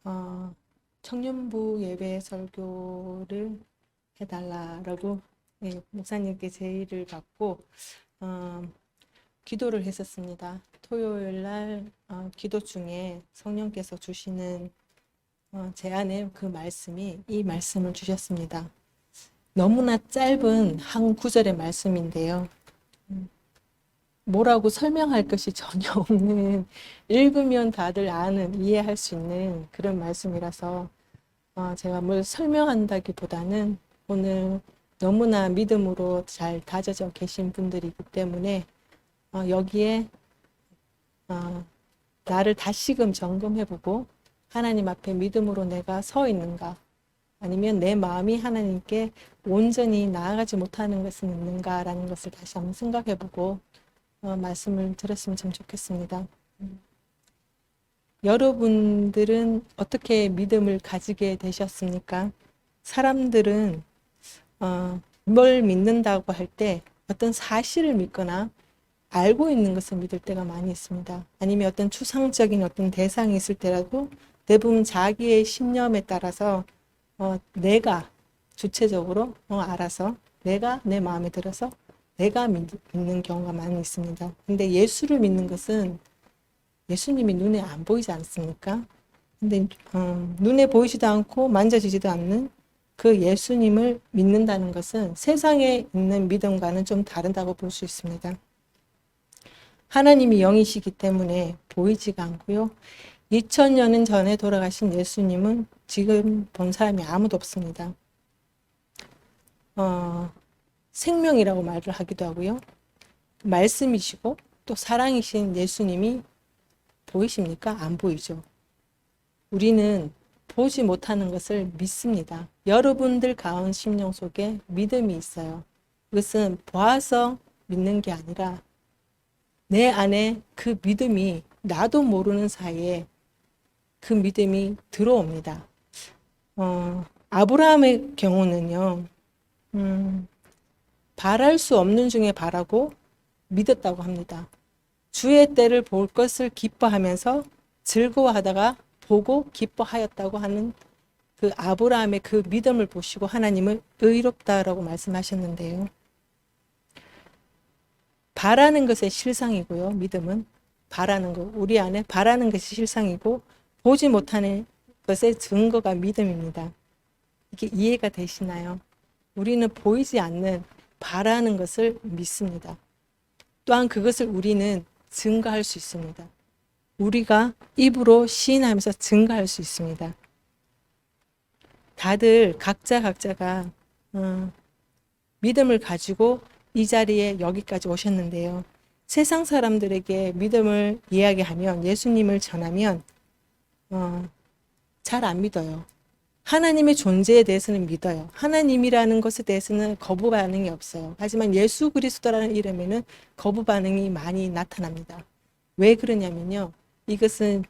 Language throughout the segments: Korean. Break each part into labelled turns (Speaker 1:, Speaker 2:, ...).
Speaker 1: 어, 청년부 예배 설교를 해달라고 목사님께 제의를 받고 어, 기도를 했었습니다. 토요일 날 기도 중에 성령께서 주시는 제안의 그 말씀이 이 말씀을 주셨습니다. 너무나 짧은 한 구절의 말씀인데요. 뭐라고 설명할 것이 전혀 없는, 읽으면 다들 아는, 이해할 수 있는 그런 말씀이라서 제가 뭘 설명한다기보다는 오늘 너무나 믿음으로 잘 다져져 계신 분들이기 때문에 여기에 나를 다시금 점검해보고 하나님 앞에 믿음으로 내가 서 있는가, 아니면 내 마음이 하나님께 온전히 나아가지 못하는 것은 있는가라는 것을 다시 한번 생각해보고 말씀을 들었으면 참 좋겠습니다. 여러분들은 어떻게 믿음을 가지게 되셨습니까? 사람들은 뭘 믿는다고 할 때 어떤 사실을 믿거나 알고 있는 것을 믿을 때가 많이 있습니다. 아니면 어떤 추상적인 어떤 대상이 있을 때라도 대부분 자기의 신념에 따라서 내가 주체적으로 알아서 내가 내 마음에 들어서 내가 믿는 경우가 많이 있습니다. 근데 예수를 믿는 것은 예수님이 눈에 안 보이지 않습니까? 근데 눈에 보이지도 않고 만져지지도 않는 그 예수님을 믿는다는 것은 세상에 있는 믿음과는 좀 다르다고 볼 수 있습니다. 하나님이 영이시기 때문에 보이지가 않고요. 2000년 전에 돌아가신 예수님은 지금 본 사람이 아무도 없습니다. 생명이라고 말을 하기도 하고요. 말씀이시고 또 사랑이신 예수님이 보이십니까? 안 보이죠. 우리는 보지 못하는 것을 믿습니다. 여러분들 가운 심령 속에 믿음이 있어요. 그것은 보아서 믿는 게 아니라 내 안에 그 믿음이 나도 모르는 사이에 그 믿음이 들어옵니다. 아브라함의 경우는요, 바랄 수 없는 중에 바라고 믿었다고 합니다. 주의 때를 볼 것을 기뻐하면서 즐거워하다가 보고 기뻐하였다고 하는 그 아브라함의 그 믿음을 보시고 하나님을 의롭다라고 말씀하셨는데요. 바라는 것의 실상이고요. 믿음은 바라는 것, 우리 안에 바라는 것이 실상이고 보지 못하는 것의 증거가 믿음입니다. 이게 이해가 되시나요? 우리는 보이지 않는 바라는 것을 믿습니다. 또한 그것을 우리는 증거할 수 있습니다. 우리가 입으로 시인하면서 증거할 수 있습니다. 다들 각자가 믿음을 가지고 이 자리에 여기까지 오셨는데요. 세상 사람들에게 믿음을 이야기하면, 예수님을 전하면 잘 안 믿어요. 하나님의 존재에 대해서는 믿어요. 하나님이라는 것에 대해서는 거부 반응이 없어요. 하지만 예수 그리스도라는 이름에는 거부 반응이 많이 나타납니다. 왜 그러냐면요. 이것은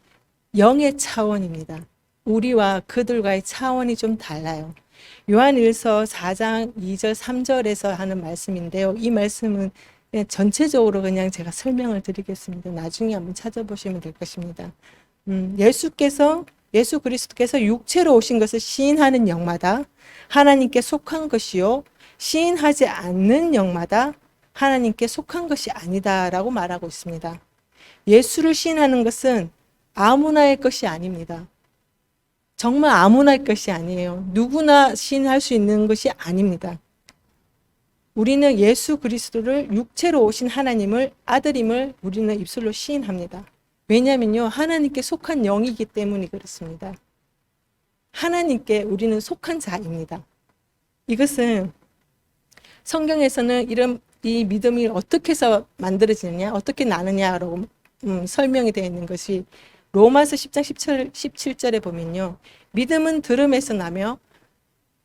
Speaker 1: 영의 차원입니다. 우리와 그들과의 차원이 좀 달라요. 요한일서 4장 2절 3절에서 하는 말씀인데요. 이 말씀은 그냥 전체적으로 그냥 제가 설명을 드리겠습니다. 나중에 한번 찾아보시면 될 것입니다. 예수 그리스도께서 육체로 오신 것을 시인하는 영마다 하나님께 속한 것이요, 시인하지 않는 영마다 하나님께 속한 것이 아니다라고 말하고 있습니다. 예수를 시인하는 것은 아무나의 것이 아닙니다. 정말 아무나의 것이 아니에요. 누구나 시인할 수 있는 것이 아닙니다. 우리는 예수 그리스도를 육체로 오신 하나님을, 아들임을 우리는 입술로 시인합니다. 왜냐하면요, 하나님께 속한 영이기 때문에 그렇습니다. 하나님께 우리는 속한 자입니다. 이것은 성경에서는 이 믿음이 어떻게 해서 만들어지느냐, 어떻게 나느냐라고 설명이 되어 있는 것이 로마서 10장 17절에 보면요, 믿음은 들음에서 나며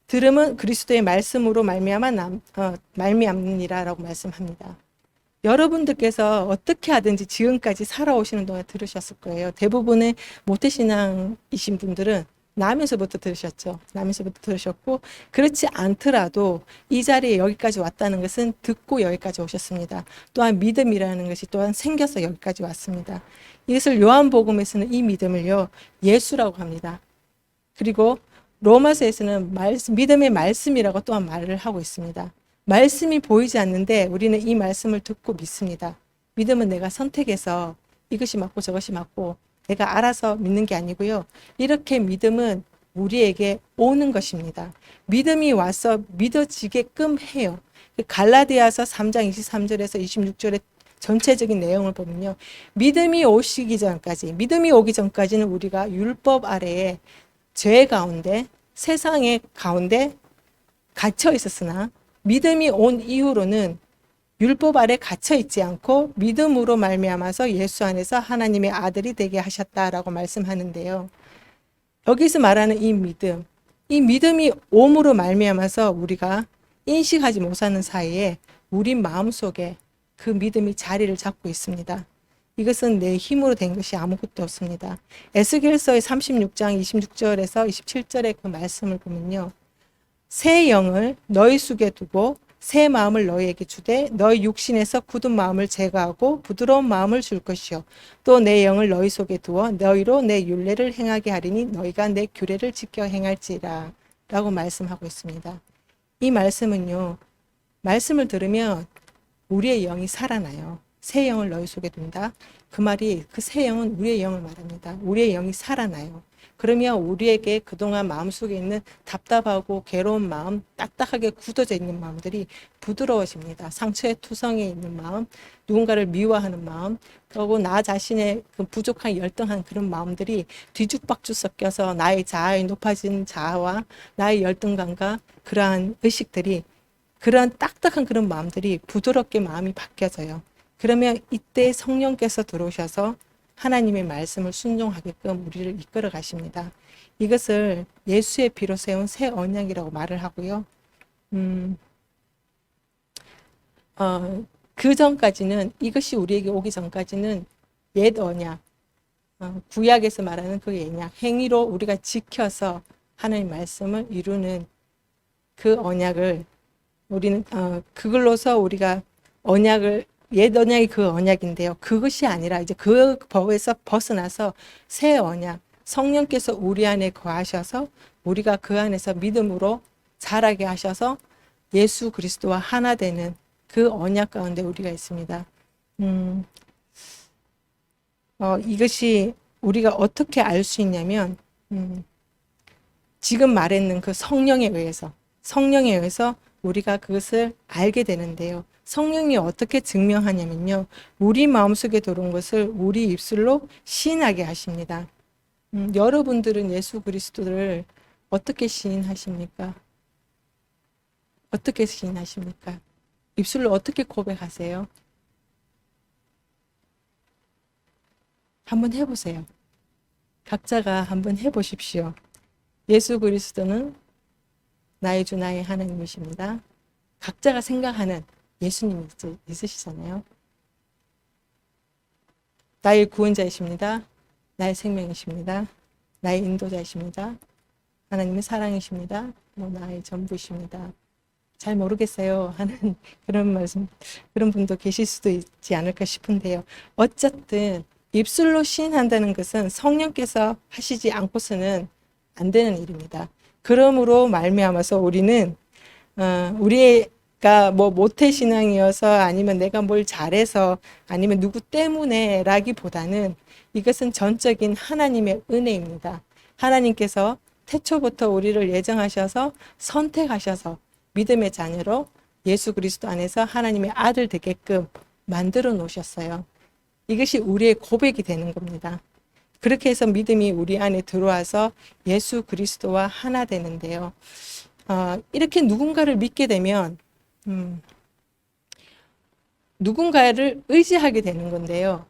Speaker 1: 들음은 그리스도의 말씀으로 말미암느니라라고 말씀합니다. 여러분들께서 어떻게 하든지 지금까지 살아오시는 동안 들으셨을 거예요. 대부분의 모태신앙이신 분들은 나면서부터 들으셨죠. 나면서부터 들으셨고, 그렇지 않더라도 이 자리에 여기까지 왔다는 것은 듣고 여기까지 오셨습니다. 또한 믿음이라는 것이 또한 생겨서 여기까지 왔습니다. 이것을 요한복음에서는 이 믿음을요, 예수라고 합니다. 그리고 로마서에서는 믿음의 말씀이라고 또한 말을 하고 있습니다. 말씀이 보이지 않는데 우리는 이 말씀을 듣고 믿습니다. 믿음은 내가 선택해서 이것이 맞고 저것이 맞고 내가 알아서 믿는 게 아니고요. 이렇게 믿음은 우리에게 오는 것입니다. 믿음이 와서 믿어지게끔 해요. 갈라디아서 3장 23절에서 26절의 전체적인 내용을 보면요. 믿음이 오기 전까지는 우리가 율법 아래에 죄 가운데, 세상의 가운데 갇혀 있었으나 믿음이 온 이후로는 율법 아래 갇혀 있지 않고 믿음으로 말미암아서 예수 안에서 하나님의 아들이 되게 하셨다라고 말씀하는데요. 여기서 말하는 이 믿음이 옴으로 말미암아서 우리가 인식하지 못하는 사이에 우리 마음속에 그 믿음이 자리를 잡고 있습니다. 이것은 내 힘으로 된 것이 아무것도 없습니다. 에스겔서의 36장 26절에서 27절의 그 말씀을 보면요. 새 영을 너희 속에 두고 새 마음을 너희에게 주되 너희 육신에서 굳은 마음을 제거하고 부드러운 마음을 줄 것이요 또 내 영을 너희 속에 두어 너희로 내 율례를 행하게 하리니 너희가 내 규례를 지켜 행할지라 라고 말씀하고 있습니다. 이 말씀은요. 말씀을 들으면 우리의 영이 살아나요. 새 영을 너희 속에 둔다. 그 말이 그 새 영은 우리의 영을 말합니다. 우리의 영이 살아나요. 그러면 우리에게 그동안 마음속에 있는 답답하고 괴로운 마음, 딱딱하게 굳어져 있는 마음들이 부드러워집니다. 상처에 투성해 있는 마음, 누군가를 미워하는 마음, 그리고 나 자신의 그 부족한 열등한 그런 마음들이 뒤죽박죽 섞여서 나의 자아의 높아진 자아와 나의 열등감과 그러한 의식들이 그런 딱딱한 그런 마음들이 부드럽게 마음이 바뀌어져요. 그러면 이때 성령께서 들어오셔서 하나님의 말씀을 순종하게끔 우리를 이끌어 가십니다. 이것을 예수의 피로 세운 새 언약이라고 말을 하고요. 그 전까지는 이것이 우리에게 오기 전까지는 옛 언약, 구약에서 말하는 그 언약, 행위로 우리가 지켜서 하나님 말씀을 이루는 그 언약을 우리는 그걸로서 우리가 언약을 옛 언약이 그 언약인데요. 그것이 아니라 이제 그 법에서 벗어나서 새 언약, 성령께서 우리 안에 거하셔서 우리가 그 안에서 믿음으로 자라게 하셔서 예수 그리스도와 하나 되는 그 언약 가운데 우리가 있습니다. 이것이 우리가 어떻게 알 수 있냐면 지금 말했는 그 성령에 의해서 우리가 그것을 알게 되는데요. 성령이 어떻게 증명하냐면요. 우리 마음속에 들어온 것을 우리 입술로 시인하게 하십니다. 여러분들은 예수 그리스도를 어떻게 시인하십니까? 어떻게 시인하십니까? 입술로 어떻게 고백하세요? 한번 해보세요. 각자가 한번 해보십시오. 예수 그리스도는 나의 주 나의 하나님이십니다. 각자가 생각하는 예수님이 있으시잖아요. 나의 구원자이십니다. 나의 생명이십니다. 나의 인도자이십니다. 하나님의 사랑이십니다. 나의 전부이십니다. 잘 모르겠어요 하는 그런 말씀, 그런 분도 계실 수도 있지 않을까 싶은데요. 어쨌든 입술로 시인한다는 것은 성령께서 하시지 않고서는 안 되는 일입니다. 그러므로 말미암아서 우리는 우리가 뭐 모태신앙이어서 아니면 내가 뭘 잘해서 아니면 누구 때문에 라기보다는 이것은 전적인 하나님의 은혜입니다. 하나님께서 태초부터 우리를 예정하셔서 선택하셔서 믿음의 자녀로 예수 그리스도 안에서 하나님의 아들 되게끔 만들어 놓으셨어요. 이것이 우리의 고백이 되는 겁니다. 그렇게 해서 믿음이 우리 안에 들어와서 예수 그리스도와 하나 되는데요. 이렇게 누군가를 믿게 되면 누군가를 의지하게 되는 건데요.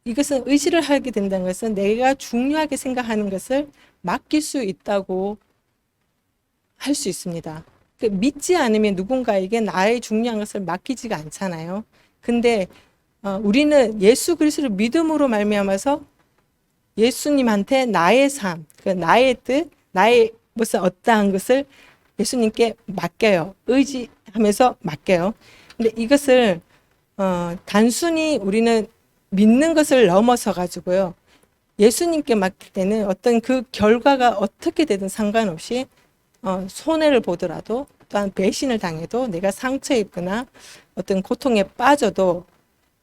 Speaker 1: 이것은 의지를 하게 된다는 것은 내가 중요하게 생각하는 것을 맡길 수 있다고 할 수 있습니다. 믿지 않으면 누군가에게 나의 중요한 것을 맡기지가 않잖아요. 근데 우리는 예수 그리스도를 믿음으로 말미암아서 예수님한테 나의 삶, 나의 뜻, 나의 무슨 어떠한 것을 예수님께 맡겨요. 의지하면서 맡겨요. 근데 이것을 단순히 우리는 믿는 것을 넘어서 가지고요. 예수님께 맡길 때는 어떤 그 결과가 어떻게 되든 상관없이 손해를 보더라도 또한 배신을 당해도 내가 상처 입거나 어떤 고통에 빠져도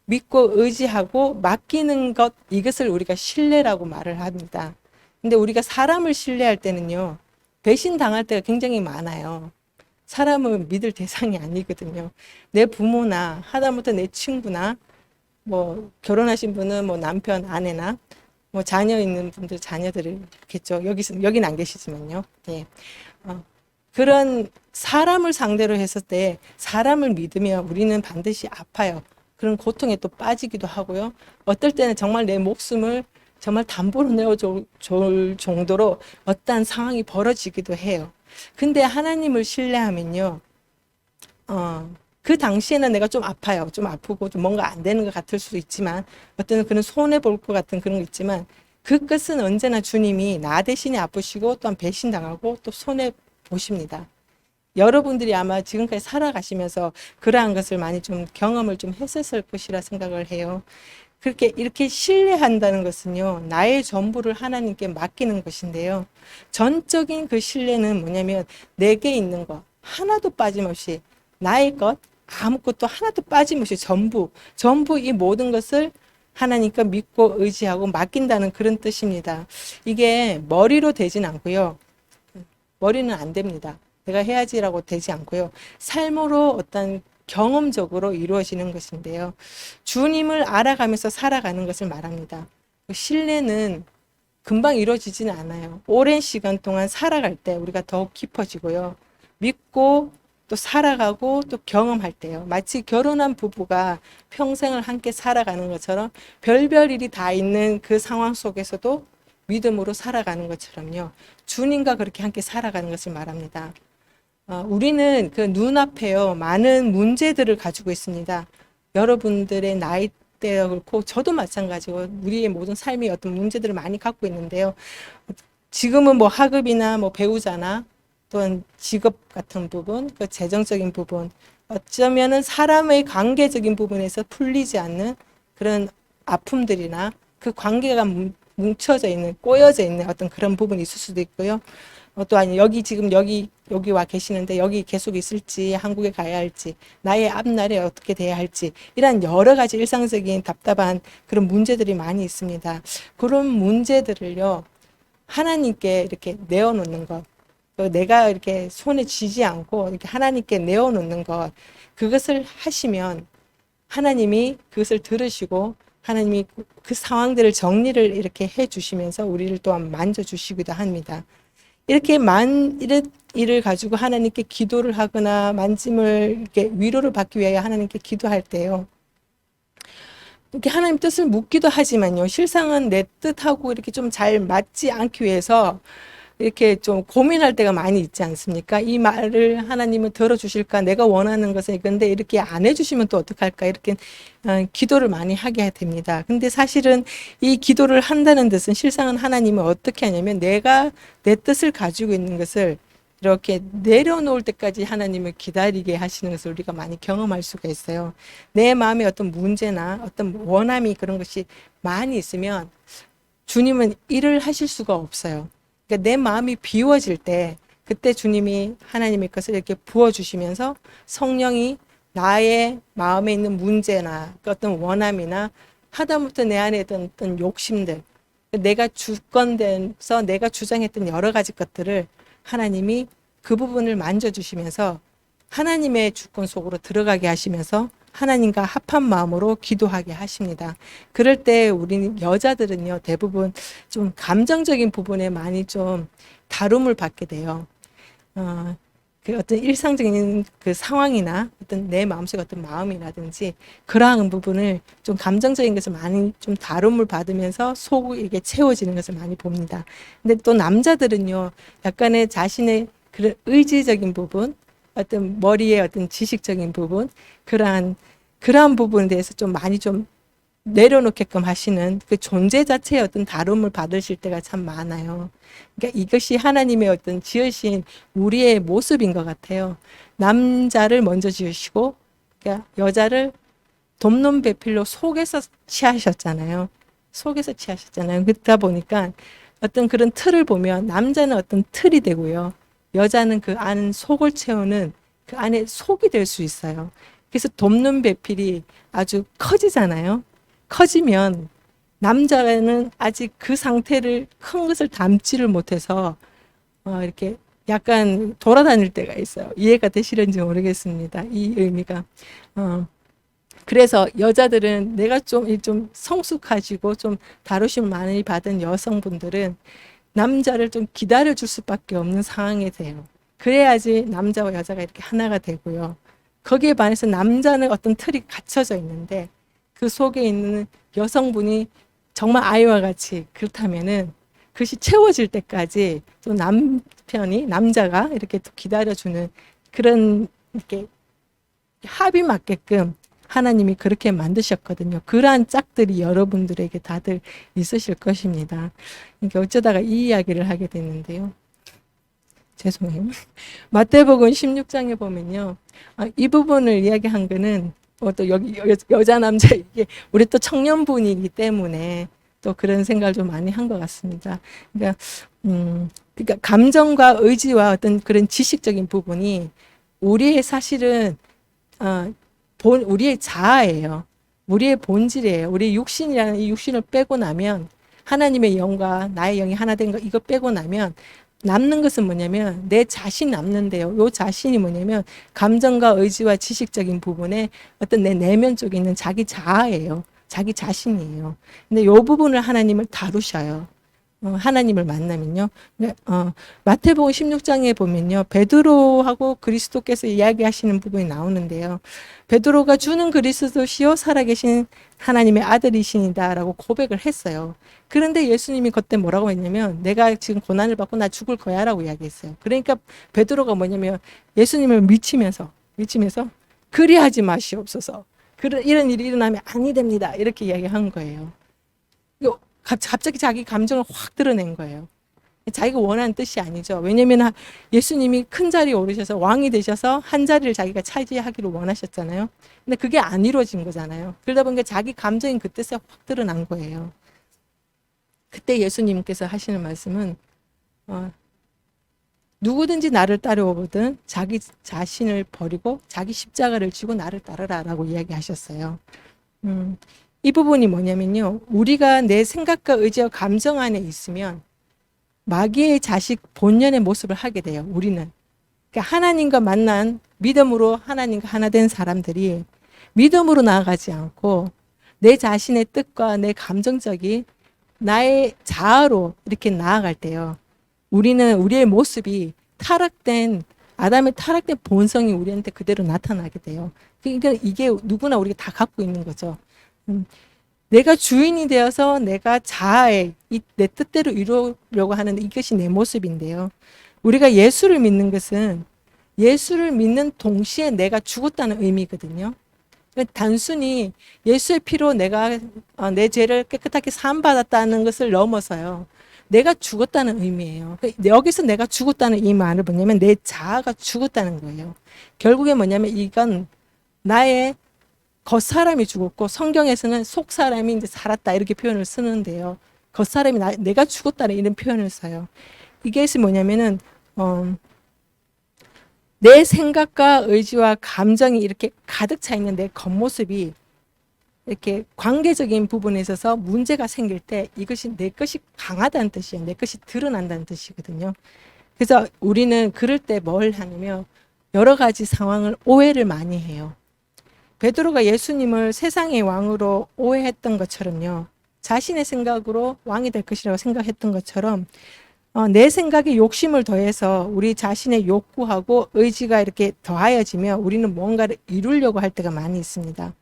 Speaker 1: 믿고 의지하고 맡기는 것, 이것을 우리가 신뢰라고 말을 합니다. 근데 우리가 사람을 신뢰할 때는요, 배신 당할 때가 굉장히 많아요. 사람은 믿을 대상이 아니거든요. 내 부모나 하다못해 내 친구나 뭐 결혼하신 분은 뭐 남편, 아내나 뭐 자녀 있는 분들 자녀들이겠죠. 여기는 안 계시지만요. 예. 그런 사람을 상대로 했을 때 사람을 믿으면 우리는 반드시 아파요. 그런 고통에 또 빠지기도 하고요. 어떨 때는 정말 내 목숨을 정말 담보로 내어줄 정도로 어떠한 상황이 벌어지기도 해요. 근데 하나님을 신뢰하면요. 그 당시에는 내가 좀 아파요. 좀 아프고 좀 뭔가 안 되는 것 같을 수도 있지만 어떤 그런 손해 볼 것 같은 그런 거 있지만 그 끝은 언제나 주님이 나 대신에 아프시고 또한 배신당하고 또 손해 보십니다. 여러분들이 아마 지금까지 살아가시면서 그러한 것을 많이 좀 경험을 좀 했었을 것이라 생각을 해요. 그렇게 이렇게 신뢰한다는 것은요, 나의 전부를 하나님께 맡기는 것인데요. 전적인 그 신뢰는 뭐냐면 내게 있는 것 하나도 빠짐없이 나의 것 아무것도 하나도 빠짐없이 전부 이 모든 것을 하나님께 믿고 의지하고 맡긴다는 그런 뜻입니다. 이게 머리로 되진 않고요. 머리는 안 됩니다. 내가 해야지라고 되지 않고요. 삶으로 어떤 경험적으로 이루어지는 것인데요. 주님을 알아가면서 살아가는 것을 말합니다. 신뢰는 금방 이루어지지는 않아요. 오랜 시간 동안 살아갈 때 우리가 더욱 깊어지고요. 믿고 또 살아가고 또 경험할 때요. 마치 결혼한 부부가 평생을 함께 살아가는 것처럼 별별 일이 다 있는 그 상황 속에서도 믿음으로 살아가는 것처럼요. 주님과 그렇게 함께 살아가는 것을 말합니다. 우리는 그 눈앞에요. 많은 문제들을 가지고 있습니다. 여러분들의 나이대가 그렇고 저도 마찬가지고 우리의 모든 삶이 어떤 문제들을 많이 갖고 있는데요. 지금은 뭐 학업이나 뭐 배우자나 또는 직업 같은 부분, 그 재정적인 부분, 어쩌면은 사람의 관계적인 부분에서 풀리지 않는 그런 아픔들이나 그 관계가 뭉쳐져 있는, 꼬여져 있는 어떤 그런 부분이 있을 수도 있고요. 또 아니 여기 와 계시는데 여기 계속 있을지 한국에 가야 할지 나의 앞날에 어떻게 돼야 할지 이런 여러 가지 일상적인 답답한 그런 문제들이 많이 있습니다. 그런 문제들을요 하나님께 이렇게 내어놓는 것, 내가 이렇게 손에 쥐지 않고 이렇게 하나님께 내어놓는 것, 그것을 하시면 하나님이 그것을 들으시고 하나님이 그 상황들을 정리를 이렇게 해 주시면서 우리를 또한 만져 주시기도 합니다. 이렇게 이런 일을 가지고 하나님께 기도를 하거나 만짐을 이렇게 위로를 받기 위하여 하나님께 기도할 때요. 이렇게 하나님 뜻을 묻기도 하지만요. 실상은 내 뜻하고 이렇게 좀 잘 맞지 않기 위해서 이렇게 좀 고민할 때가 많이 있지 않습니까? 이 말을 하나님은 들어주실까? 내가 원하는 것은 이건데 이렇게 안 해주시면 또 어떡할까? 이렇게 기도를 많이 하게 됩니다. 근데 사실은 이 기도를 한다는 뜻은 실상은 하나님은 어떻게 하냐면 내가 내 뜻을 가지고 있는 것을 이렇게 내려놓을 때까지 하나님을 기다리게 하시는 것을 우리가 많이 경험할 수가 있어요. 내 마음에 어떤 문제나 어떤 원함이 그런 것이 많이 있으면 주님은 일을 하실 수가 없어요. 그러니까 내 마음이 비워질 때 그때 주님이 하나님의 것을 이렇게 부어주시면서 성령이 나의 마음에 있는 문제나 어떤 원함이나 하다못해 내 안에 어떤 욕심들, 내가 주권돼서 내가 주장했던 여러 가지 것들을 하나님이 그 부분을 만져주시면서 하나님의 주권 속으로 들어가게 하시면서 하나님과 합한 마음으로 기도하게 하십니다. 그럴 때 우리는 여자들은요, 대부분 좀 감정적인 부분에 많이 좀 다룸을 받게 돼요. 그 어떤 일상적인 그 상황이나 어떤 내 마음속 어떤 마음이라든지 그러한 부분을 좀 감정적인 것을 많이 좀 다룸을 받으면서 속이 이게 채워지는 것을 많이 봅니다. 근데 또 남자들은요, 약간의 자신의 그런 의지적인 부분, 어떤 머리의 어떤 지식적인 부분, 그러한 부분에 대해서 좀 많이 좀 내려놓게끔 하시는 그 존재 자체의 어떤 다룸을 받으실 때가 참 많아요. 그러니까 이것이 하나님의 어떤 지으신 우리의 모습인 것 같아요. 남자를 먼저 지으시고, 그러니까 여자를 돕는 배필로 속에서 취하셨잖아요. 속에서 취하셨잖아요. 그러다 보니까 어떤 그런 틀을 보면 남자는 어떤 틀이 되고요. 여자는 그 안 속을 채우는 그 안에 속이 될 수 있어요. 그래서 돕는 배필이 아주 커지잖아요. 커지면 남자는 아직 그 상태를 큰 것을 담지를 못해서 이렇게 약간 돌아다닐 때가 있어요. 이해가 되시는지 모르겠습니다. 이 의미가. 그래서 여자들은 내가 좀 성숙하시고 좀 다루심 많이 받은 여성분들은 남자를 좀 기다려줄 수밖에 없는 상황이 돼요. 그래야지 남자와 여자가 이렇게 하나가 되고요. 거기에 반해서 남자는 어떤 틀이 갖춰져 있는데 그 속에 있는 여성분이 정말 아이와 같이 그렇다면은 그것이 채워질 때까지 또 남자가 이렇게 또 기다려주는 그런 이렇게 합이 맞게끔 하나님이 그렇게 만드셨거든요. 그러한 짝들이 여러분들에게 다들 있으실 것입니다. 그러니까 어쩌다가 이 이야기를 하게 됐는데요. 죄송해요. 마태복음 16장에 보면요. 이 부분을 이야기한 거는 또 여기 여자 남자 이게 우리 또 청년분이기 때문에 또 그런 생각을 좀 많이 한 것 같습니다. 그러니까 감정과 의지와 어떤 그런 지식적인 부분이 우리의 사실은 우리의 자아예요. 우리의 본질이에요. 우리의 육신이라는 이 육신을 빼고 나면 하나님의 영과 나의 영이 하나 된 거 이거 빼고 나면 남는 것은 뭐냐면 내 자신 남는데요. 요 자신이 뭐냐면 감정과 의지와 지식적인 부분에 어떤 내 내면 쪽에 있는 자기 자아예요. 자기 자신이에요. 근데 요 부분을 하나님을 다루셔요. 하나님을 만나면요. 마태복음 16장에 보면요. 베드로하고 그리스도께서 이야기하시는 부분이 나오는데요. 베드로가 주는 그리스도시요 살아계신 하나님의 아들이시니다라고 고백을 했어요. 그런데 예수님이 그때 뭐라고 했냐면 내가 지금 고난을 받고 나 죽을 거야 라고 이야기했어요. 그러니까 베드로가 뭐냐면 예수님을 미치면서 그리하지 마시옵소서. 이런 일이 일어나면 아니 됩니다. 이렇게 이야기한 거예요. 갑자기 자기 감정을 확 드러낸 거예요. 자기가 원하는 뜻이 아니죠. 왜냐하면 예수님이 큰 자리에 오르셔서 왕이 되셔서 한 자리를 자기가 차지하기를 원하셨잖아요. 근데 그게 안 이루어진 거잖아요. 그러다 보니까 자기 감정이 그 뜻에 확 드러난 거예요. 그때 예수님께서 하시는 말씀은 누구든지 나를 따라오거든 자기 자신을 버리고 자기 십자가를 지고 나를 따르라 라고 이야기하셨어요. 이 부분이 뭐냐면요. 우리가 내 생각과 의지와 감정 안에 있으면 마귀의 자식 본연의 모습을 하게 돼요. 우리는. 그러니까 하나님과 만난 믿음으로 하나님과 하나 된 사람들이 믿음으로 나아가지 않고 내 자신의 뜻과 내 감정적인 나의 자아로 이렇게 나아갈 때요. 우리의 모습이 아담의 타락된 본성이 우리한테 그대로 나타나게 돼요. 그러니까 이게 누구나 우리가 다 갖고 있는 거죠. 내가 주인이 되어서 내가 자아에 내 뜻대로 이루려고 하는 이것이 내 모습인데요. 우리가 예수를 믿는 것은 예수를 믿는 동시에 내가 죽었다는 의미거든요. 단순히 예수의 피로 내가 내 죄를 깨끗하게 사함받았다는 것을 넘어서요. 내가 죽었다는 의미예요. 여기서 내가 죽었다는 이 말은 뭐냐면 내 자아가 죽었다는 거예요. 결국에 뭐냐면 이건 나의 겉사람이 죽었고 성경에서는 속사람이 이제 살았다 이렇게 표현을 쓰는데요. 겉사람이 내가 죽었다는 이런 표현을 써요. 이게 뭐냐면은 내 생각과 의지와 감정이 이렇게 가득 차 있는 내 겉모습이 이렇게 관계적인 부분에 있어서 문제가 생길 때 이것이 내 것이 강하다는 뜻이에요. 내 것이 드러난다는 뜻이거든요. 그래서 우리는 그럴 때 뭘 하냐면 여러 가지 상황을 오해를 많이 해요. 베드로가 예수님을 세상의 왕으로 오해했던 것처럼요. 자신의 생각으로 왕이 될 것이라고 생각했던 것처럼 내 생각에 욕심을 더해서 우리 자신의 욕구하고 의지가 이렇게 더하여지면 우리는 뭔가를 이루려고 할 때가 많이 있습니다.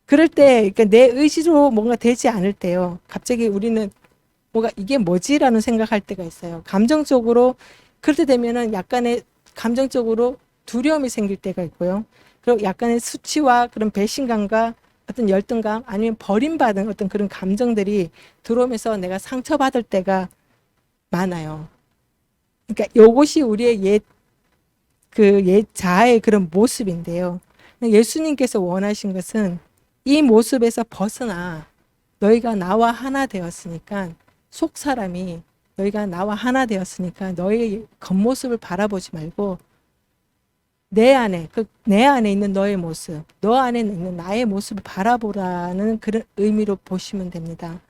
Speaker 1: 그럴 때 그러니까 내 의지로 뭔가 되지 않을 때요. 갑자기 우리는 뭐가 이게 뭐지라는 생각할 때가 있어요. 감정적으로 그럴 때 되면은 약간의 감정적으로 두려움이 생길 때가 있고요. 그리고 약간의 수치와 그런 배신감과 어떤 열등감 아니면 버림받은 어떤 그런 감정들이 들어오면서 내가 상처받을 때가 많아요. 그러니까 이것이 우리의 옛 자아의 그런 모습인데요. 예수님께서 원하신 것은 이 모습에서 벗어나 너희가 나와 하나 되었으니까 속 사람이 너희가 나와 하나 되었으니까 너희의 겉모습을 바라보지 말고 내 안에 내 안에 있는 너의 모습, 너 안에 있는 나의 모습을 바라보라는 그런 의미로 보시면 됩니다.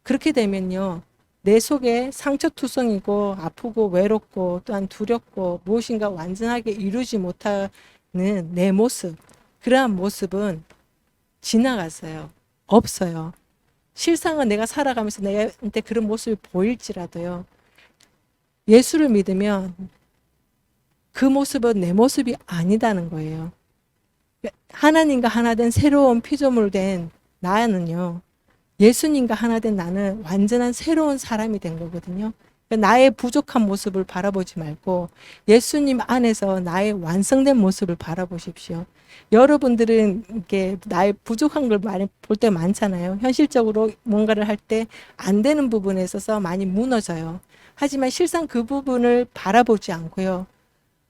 Speaker 1: 그렇게 되면요, 내 속에 상처투성이고 아프고 외롭고 또한 두렵고 무엇인가 완전하게 이루지 못하는 내 모습, 그러한 모습은 지나갔어요. 없어요. 실상은 내가 살아가면서 내한테 그런 모습이 보일지라도요, 예수를 믿으면 그 모습은 내 모습이 아니다는 거예요. 하나님과 하나 된 새로운 피조물 된 나는요, 예수님과 하나 된 나는 완전한 새로운 사람이 된 거거든요. 나의 부족한 모습을 바라보지 말고 예수님 안에서 나의 완성된 모습을 바라보십시오. 여러분들은 이렇게 나의 부족한 걸 많이 볼 때 많잖아요. 현실적으로 뭔가를 할 때 안 되는 부분에 있어서 많이 무너져요. 하지만 실상 그 부분을 바라보지 않고요,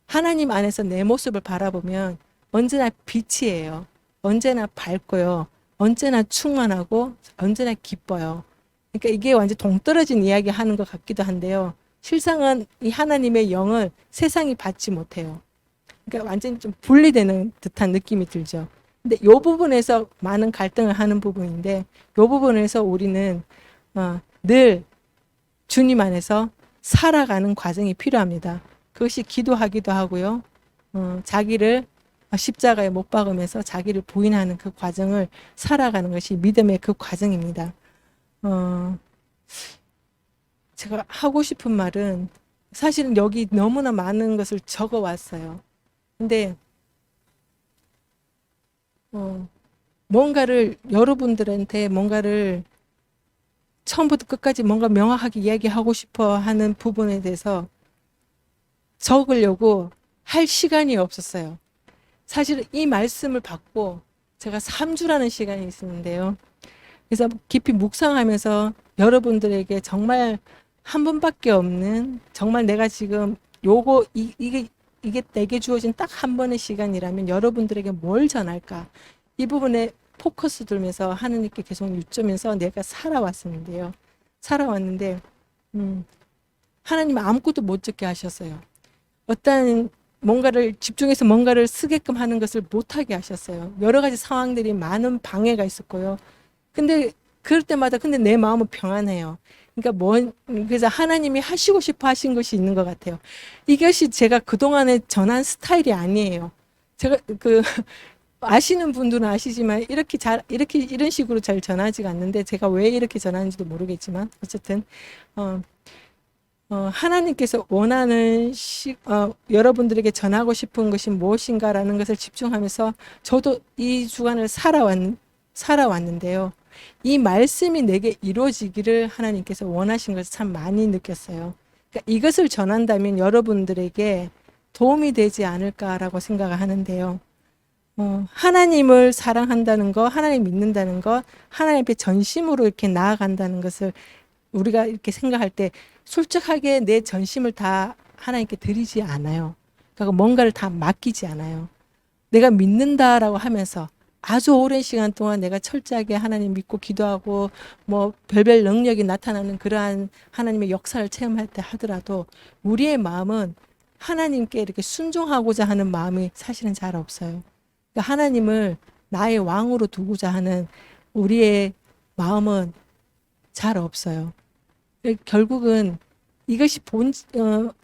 Speaker 1: 하나님 안에서 내 모습을 바라보면 언제나 빛이에요. 언제나 밝고요. 언제나 충만하고 언제나 기뻐요. 그러니까 이게 완전 동떨어진 이야기 하는 것 같기도 한데요. 실상은 이 하나님의 영을 세상이 받지 못해요. 그러니까 완전히 좀 분리되는 듯한 느낌이 들죠. 근데 이 부분에서 많은 갈등을 하는 부분인데, 이 부분에서 우리는 늘 주님 안에서 살아가는 과정이 필요합니다. 그것이 기도하기도 하고요. 자기를 십자가에 못 박으면서 자기를 부인하는 그 과정을 살아가는 것이 믿음의 그 과정입니다. 제가 하고 싶은 말은 사실은 여기 너무나 많은 것을 적어 왔어요. 근데 뭔가를 여러분들한테 뭔가를 처음부터 끝까지 뭔가 명확하게 이야기하고 싶어 하는 부분에 대해서 적으려고 할 시간이 없었어요. 사실은 이 말씀을 받고 제가 3주라는 시간이 있었는데요. 그래서 깊이 묵상하면서 여러분들에게 정말 한 번밖에 없는, 정말 내가 지금 이게 내게 주어진 딱 한 번의 시간이라면 여러분들에게 뭘 전할까? 이 부분에 포커스 들면서 하느님께 계속 여쭈면서 내가 살아왔었는데요. 살아왔는데, 하나님은 아무것도 못 적게 하셨어요. 어떤 뭔가를 집중해서 뭔가를 쓰게끔 하는 것을 못하게 하셨어요. 여러 가지 상황들이 많은 방해가 있었고요. 근데 그럴 때마다 근데 내 마음은 평안해요. 그러니까 그래서 하나님이 하시고 싶어 하신 것이 있는 것 같아요. 이것이 제가 그동안에 전한 스타일이 아니에요. 제가 아시는 분들은 아시지만 이렇게 이런 식으로 잘 전하지가 않는데, 제가 왜 이렇게 전하는지도 모르겠지만 어쨌든 하나님께서 원하는 여러분들에게 전하고 싶은 것이 무엇인가라는 것을 집중하면서 저도 이 주간을 살아왔는데요. 이 말씀이 내게 이루어지기를 하나님께서 원하신 것을 참 많이 느꼈어요. 그러니까 이것을 전한다면 여러분들에게 도움이 되지 않을까라고 생각을 하는데요. 하나님을 사랑한다는 거, 하나님 믿는다는 거, 하나님 앞에 전심으로 이렇게 나아간다는 것을 우리가 이렇게 생각할 때 솔직하게 내 전심을 다 하나님께 드리지 않아요. 그러니까 뭔가를 다 맡기지 않아요. 내가 믿는다라고 하면서 아주 오랜 시간 동안 내가 철저하게 하나님 믿고 기도하고 뭐 별별 능력이 나타나는 그러한 하나님의 역사를 체험할 때 하더라도 우리의 마음은 하나님께 이렇게 순종하고자 하는 마음이 사실은 잘 없어요. 그러니까 하나님을 나의 왕으로 두고자 하는 우리의 마음은 잘 없어요. 결국은 이것이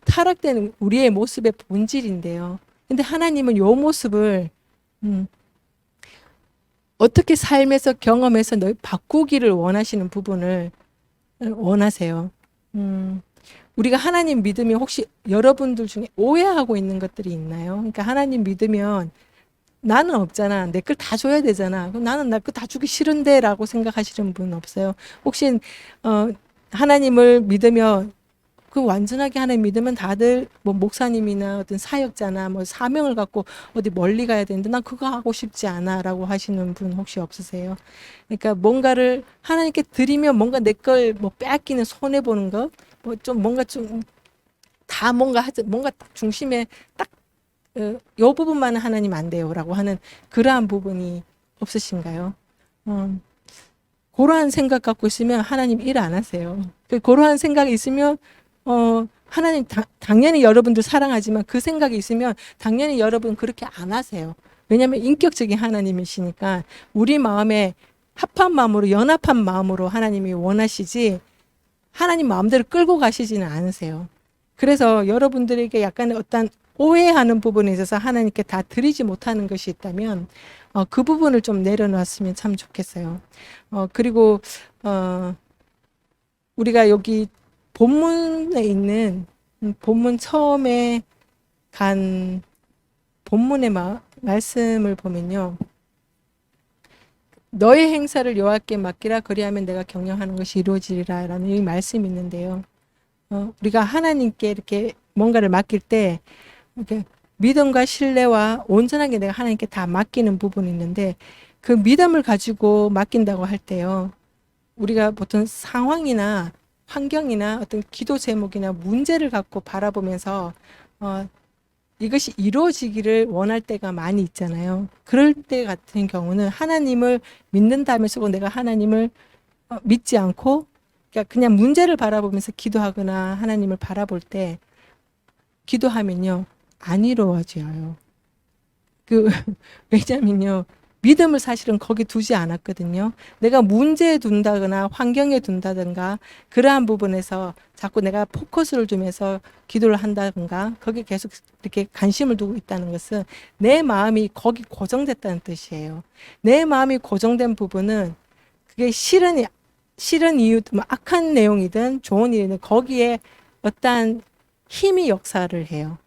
Speaker 1: 타락된 우리의 모습의 본질인데요. 근데 하나님은 이 모습을 어떻게 삶에서 경험해서 너희 바꾸기를 원하시는 부분을 원하세요. 우리가 하나님 믿으면 혹시 여러분들 중에 오해하고 있는 것들이 있나요? 그러니까 하나님 믿으면 나는 없잖아. 내 걸 다 줘야 되잖아. 그럼 나는 나 거 다 주기 싫은데 라고 생각하시는 분 없어요? 혹시 하나님을 믿으면 그 완전하게 하나님 믿으면 다들 뭐 목사님이나 어떤 사역자나 뭐 사명을 갖고 어디 멀리 가야 되는데 난 그거 하고 싶지 않아라고 하시는 분 혹시 없으세요? 그러니까 뭔가를 하나님께 드리면 뭔가 내 걸 뭐 빼앗기는 손해 보는 거, 뭐 좀 뭔가 좀 다 뭔가 딱 중심에 딱 요 부분만은 하나님 안 돼요라고 하는 그러한 부분이 없으신가요? 그러한 생각 갖고 있으면 하나님 일 안 하세요. 그러한 생각이 있으면 하나님 당연히 여러분들 사랑하지만 그 생각이 있으면 당연히 여러분 그렇게 안 하세요. 왜냐하면 인격적인 하나님이시니까 우리 마음에 합한 마음으로 연합한 마음으로 하나님이 원하시지 하나님 마음대로 끌고 가시지는 않으세요. 그래서 여러분들에게 약간 어떤 오해하는 부분에 있어서 하나님께 다 드리지 못하는 것이 있다면 그 부분을 좀 내려놨으면 참 좋겠어요. 그리고 우리가 여기 본문에 있는 본문 처음에 간 본문의 말씀을 보면요. 너의 행사를 여호와께 맡기라 그리하면 내가 경영하는 것이 이루어지리라 라는 이 말씀이 있는데요. 우리가 하나님께 이렇게 뭔가를 맡길 때 이렇게 믿음과 신뢰와 온전하게 내가 하나님께 다 맡기는 부분이 있는데 그 믿음을 가지고 맡긴다고 할 때요. 우리가 보통 상황이나 환경이나 어떤 기도 제목이나 문제를 갖고 바라보면서 이것이 이루어지기를 원할 때가 많이 있잖아요. 그럴 때 같은 경우는 하나님을 믿는다면서 내가 하나님을 믿지 않고 그냥 문제를 바라보면서 기도하거나 하나님을 바라볼 때 기도하면요. 안 이루어져요. 왜냐면요. 믿음을 사실은 거기 두지 않았거든요. 내가 문제에 둔다거나 환경에 둔다든가 그러한 부분에서 자꾸 내가 포커스를 두면서 기도를 한다든가 거기 계속 이렇게 관심을 두고 있다는 것은 내 마음이 거기 고정됐다는 뜻이에요. 내 마음이 고정된 부분은 그게 싫은 이유, 뭐 악한 내용이든 좋은 일이든 거기에 어떠한 힘이 역사를 해요.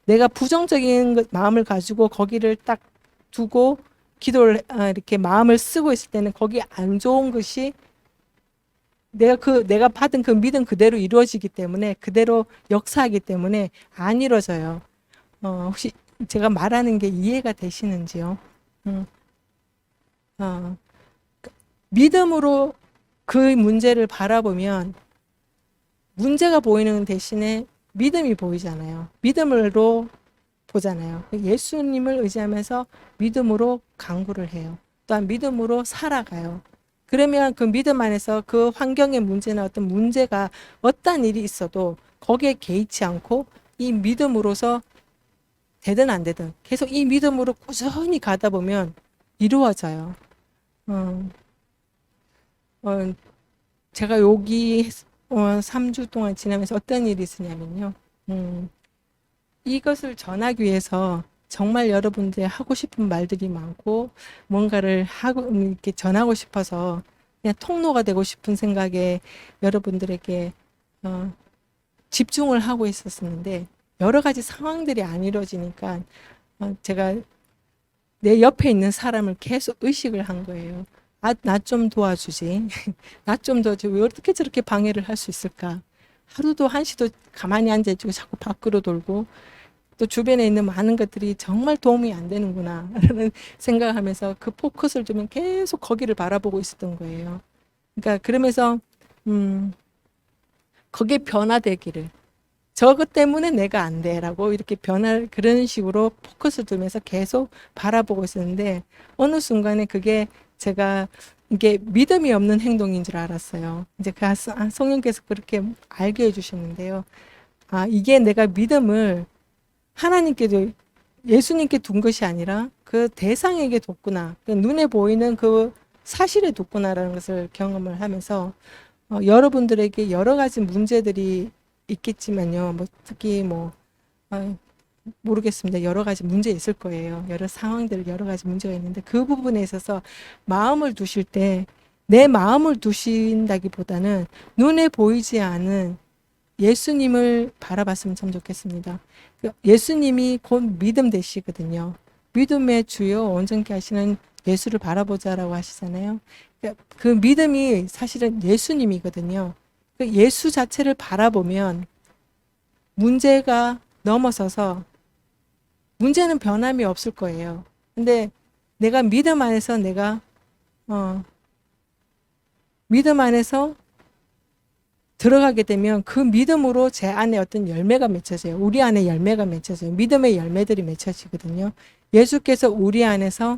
Speaker 1: 내가 부정적인 마음을 가지고 거기를 딱 두고 기도를 이렇게 마음을 쓰고 있을 때는 거기 안 좋은 것이 내가 받은 그 믿음 그대로 이루어지기 때문에 그대로 역사하기 때문에 안 이루어져요. 혹시 제가 말하는 게 이해가 되시는지요? 믿음으로 그 문제를 바라보면 문제가 보이는 대신에 믿음이 보이잖아요. 믿음으로 보잖아요. 예수님을 의지하면서 믿음으로 강구를 해요. 또한 믿음으로 살아가요. 그러면 그 믿음 안에서 그 환경의 문제나 어떤 문제가 어떤 일이 있어도 거기에 개의치 않고 이 믿음으로서 되든 안 되든 계속 이 믿음으로 꾸준히 가다 보면 이루어져요. 제가 여기 3주 동안 지나면서 어떤 일이 있으냐면요. 이것을 전하기 위해서 정말 여러분들 하고 싶은 말들이 많고 뭔가를 하고 이렇게 전하고 싶어서 그냥 통로가 되고 싶은 생각에 여러분들에게 집중을 하고 있었는데 여러 가지 상황들이 안 이루어지니까 제가 내 옆에 있는 사람을 계속 의식을 한 거예요. 나 좀 도와주지. 나 좀 도와주지. 왜 어떻게 저렇게 방해를 할 수 있을까? 하루도 한시도 가만히 앉아있고 자꾸 밖으로 돌고 또 주변에 있는 많은 것들이 정말 도움이 안 되는구나 라는 생각을 하면서 그 포커스를 두면 계속 거기를 바라보고 있었던 거예요. 그러니까 그러면서 거기에 변화되기를 저것 때문에 내가 안 돼라고 이렇게 그런 식으로 포커스를 두면서 계속 바라보고 있었는데 어느 순간에 그게 제가 이게 믿음이 없는 행동인 줄 알았어요. 이제 그 성령께서 그렇게 알게 해주셨는데요. 이게 내가 믿음을 하나님께도 예수님께 둔 것이 아니라 그 대상에게 뒀구나. 눈에 보이는 그 사실에 뒀구나라는 것을 경험을 하면서 여러분들에게 여러 가지 문제들이 있겠지만요. 뭐 특히 모르겠습니다. 여러 가지 문제 있을 거예요. 여러 상황들 여러 가지 문제가 있는데 그 부분에 있어서 마음을 두실 때 내 마음을 두신다기보다는 눈에 보이지 않은 예수님을 바라봤으면 참 좋겠습니다. 예수님이 곧 믿음 되시거든요. 믿음의 주요 온전케 하시는 예수를 바라보자라고 하시잖아요. 그 믿음이 사실은 예수님이거든요. 예수 자체를 바라보면 문제가 넘어서서 문제는 변함이 없을 거예요. 근데 내가 믿음 안에서 믿음 안에서 들어가게 되면 그 믿음으로 제 안에 어떤 열매가 맺혀져요. 우리 안에 열매가 맺혀져요. 믿음의 열매들이 맺혀지거든요. 예수께서 우리 안에서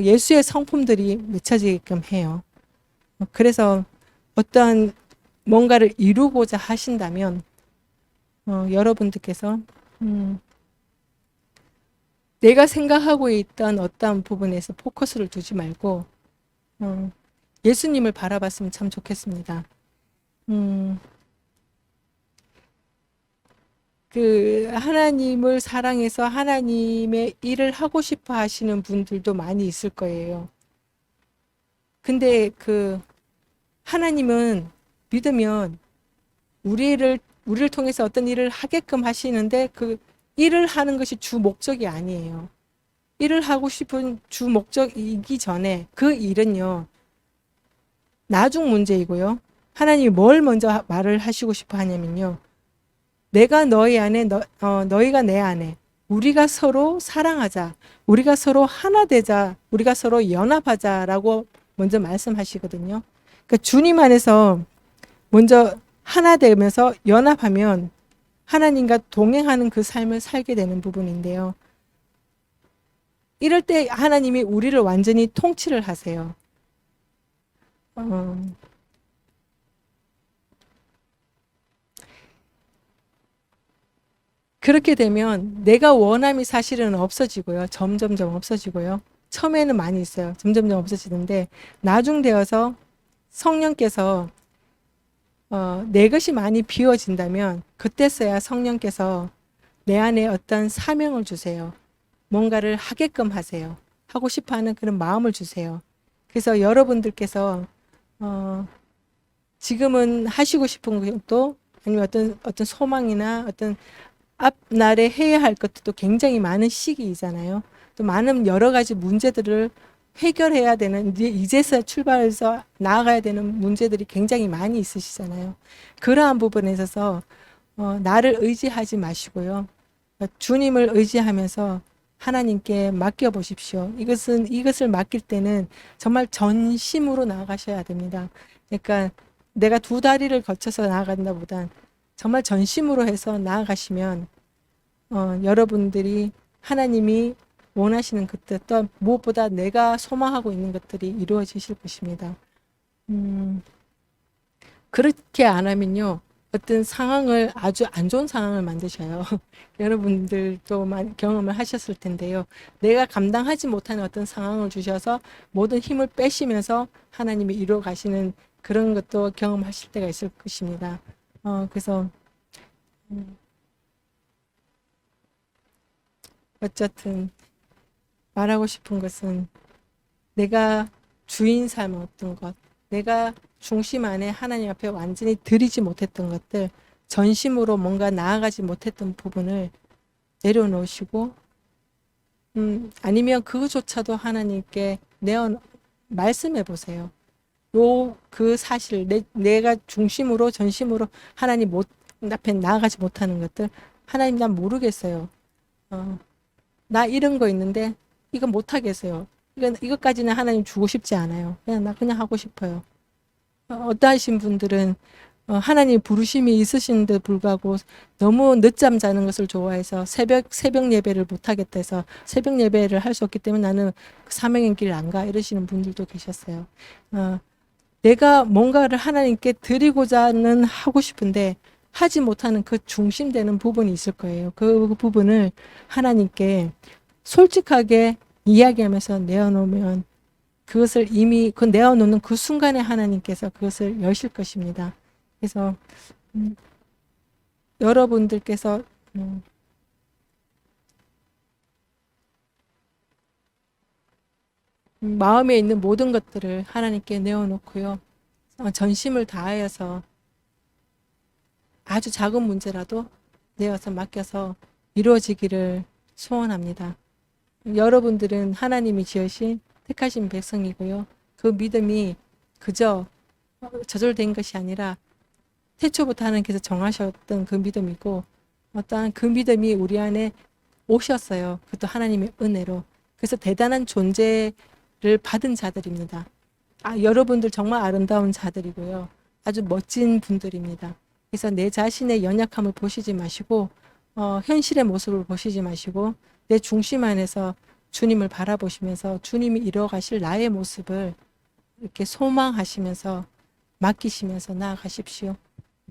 Speaker 1: 예수의 성품들이 맺혀지게끔 해요. 그래서 어떠한 뭔가를 이루고자 하신다면 여러분들께서 내가 생각하고 있던 어떠한 부분에서 포커스를 두지 말고 예수님을 바라봤으면 참 좋겠습니다. 그 하나님을 사랑해서 하나님의 일을 하고 싶어 하시는 분들도 많이 있을 거예요. 근데 그 하나님은 믿으면 우리를 통해서 어떤 일을 하게끔 하시는데 그 일을 하는 것이 주 목적이 아니에요. 일을 하고 싶은 주 목적이기 전에 그 일은요, 나중 문제이고요. 하나님이 뭘 먼저 말을 하시고 싶어 하냐면요. 내가 너희 안에, 너희가 내 안에, 우리가 서로 사랑하자, 우리가 서로 하나 되자, 우리가 서로 연합하자라고 먼저 말씀하시거든요. 그러니까 주님 안에서 먼저 하나 되면서 연합하면 하나님과 동행하는 그 삶을 살게 되는 부분인데요. 이럴 때 하나님이 우리를 완전히 통치를 하세요. 그렇게 되면 내가 원함이 사실은 없어지고요. 점점점 없어지고요. 처음에는 많이 있어요. 점점점 없어지는데 나중 되어서 성령께서 내 것이 많이 비워진다면 그때서야 성령께서 내 안에 어떤 사명을 주세요. 뭔가를 하게끔 하세요. 하고 싶어하는 그런 마음을 주세요. 그래서 여러분들께서 지금은 하시고 싶은 것도 아니면 어떤 소망이나 어떤 앞날에 해야 할 것도 굉장히 많은 시기이잖아요. 또 많은 여러 가지 문제들을 해결해야 되는 이제서 출발해서 나아가야 되는 문제들이 굉장히 많이 있으시잖아요. 그러한 부분에 있어서 나를 의지하지 마시고요. 주님을 의지하면서 하나님께 맡겨 보십시오. 이것을 맡길 때는 정말 전심으로 나아가셔야 됩니다. 그러니까 내가 두 다리를 거쳐서 나아간다 보단 정말 전심으로 해서 나아가시면 여러분들이 하나님이 원하시는 그때 또 무엇보다 내가 소망하고 있는 것들이 이루어지실 것입니다. 그렇게 안 하면요. 어떤 상황을 아주 안 좋은 상황을 만드셔요. 여러분들도 경험을 하셨을 텐데요. 내가 감당하지 못하는 어떤 상황을 주셔서 모든 힘을 빼시면서 하나님이 이루어 가시는 그런 것도 경험하실 때가 있을 것입니다. 그래서 어쨌든 말하고 싶은 것은 내가 주인 삼았던 것, 내가 중심 안에 하나님 앞에 완전히 드리지 못했던 것들, 전심으로 뭔가 나아가지 못했던 부분을 내려놓으시고, 아니면 그것조차도 하나님께 말씀해 보세요. 그 사실, 내가 중심으로, 전심으로 하나님 앞에 나아가지 못하는 것들, 하나님 난 모르겠어요. 나 이런 거 있는데, 이거 못하겠어요. 이것까지는 하나님 주고 싶지 않아요. 나 그냥 하고 싶어요. 어떠하신 분들은 하나님 부르심이 있으신데 불구하고 너무 늦잠 자는 것을 좋아해서 새벽 예배를 못 하겠다 해서 새벽 예배를 할 수 없기 때문에 나는 그 사명의 길 안 가 이러시는 분들도 계셨어요. 내가 뭔가를 하나님께 드리고자는 하고 싶은데 하지 못하는 그 중심되는 부분이 있을 거예요. 그 부분을 하나님께 솔직하게 이야기하면서 내어놓으면 그것을 이미 내어놓는 그 순간에 하나님께서 그것을 여실 것입니다. 그래서 여러분들께서 마음에 있는 모든 것들을 하나님께 내어놓고요. 전심을 다하여서 아주 작은 문제라도 내어서 맡겨서 이루어지기를 소원합니다. 여러분들은 하나님이 지으신 택하신 백성이고요. 그 믿음이 그저 저절된 것이 아니라 태초부터 하나님께서 정하셨던 그 믿음이고 어떠한 그 믿음이 우리 안에 오셨어요. 그것도 하나님의 은혜로. 그래서 대단한 존재를 받은 자들입니다. 여러분들 정말 아름다운 자들이고요. 아주 멋진 분들입니다. 그래서 내 자신의 연약함을 보시지 마시고 현실의 모습을 보시지 마시고 내 중심 안에서 주님을 바라보시면서 주님이 이루어가실 나의 모습을 이렇게 소망하시면서 맡기시면서 나아가십시오.